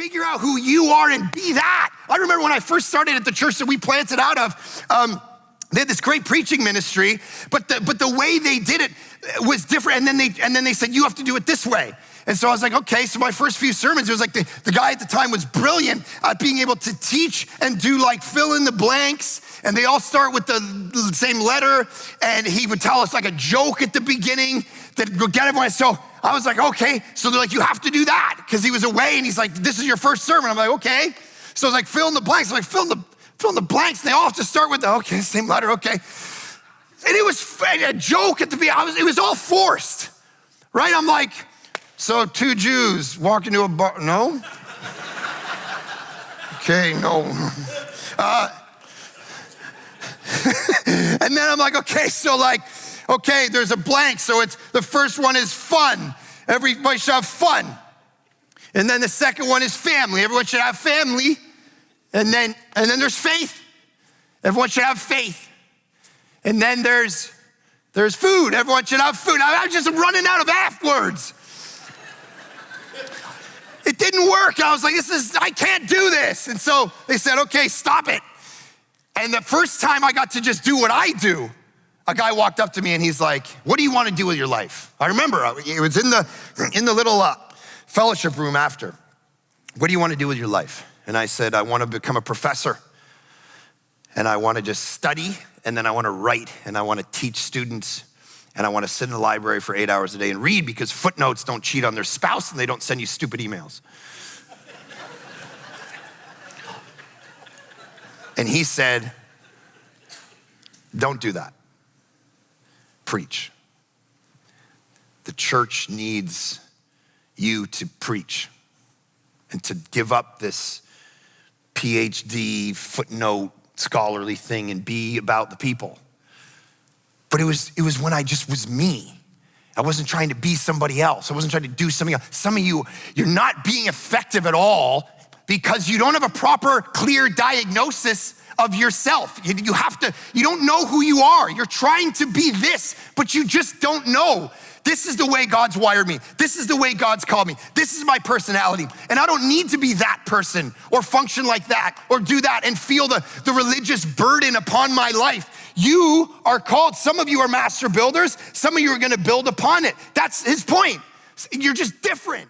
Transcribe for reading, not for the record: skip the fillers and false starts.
figure out who you are and be that. I remember when I first started at the church that we planted out of, they had this great preaching ministry, but the way they did it was different. And then they said, you have to do it this way. And so I was like, okay. So my first few sermons, it was like the guy at the time was brilliant at being able to teach and do like fill in the blanks. And they all start with the same letter. And he would tell us like a joke at the beginning that would get everyone. So I was like, okay. So they're like, you have to do that. Because he was away and he's like, this is your first sermon. I'm like, okay. So I was like, fill in the blanks. I'm like, fill in the blanks. They all have to start with the, okay, same letter, okay. And it was a joke at the beginning. It was all forced, right? I'm like, so 2 Jews walk into a bar, no? Okay, no. And then I'm like, okay, so like, okay, there's a blank. So it's, the first one is fun. Everybody should have fun. And then the second one is family. Everyone should have family. And then there's faith. Everyone should have faith. And then there's food. Everyone should have food. I'm just running out of F words. It didn't work. I was like, I can't do this. And so they said, okay, stop it. And the first time I got to just do what I do, a guy walked up to me and he's like, what do you want to do with your life? I remember it was in the little fellowship room after. What do you want to do with your life? And I said, I want to become a professor. And I want to just study, and then I want to write, and I want to teach students, and I want to sit in the library for 8 hours a day and read, because footnotes don't cheat on their spouse and they don't send you stupid emails. And he said, don't do that. Preach. The church needs you to preach and to give up this PhD footnote scholarly thing and be about the people. But it was when I just was me. I wasn't trying to be somebody else. I wasn't trying to do something else. Some of you, you're not being effective at all because you don't have a proper, clear diagnosis of yourself. You don't know who you are. You're trying to be this, but you just don't know. This is the way God's wired me. This is the way God's called me. This is my personality. And I don't need to be that person or function like that or do that and feel the religious burden upon my life. You are called. Some of you are master builders. Some of you are going to build upon it. That's his point. You're just different.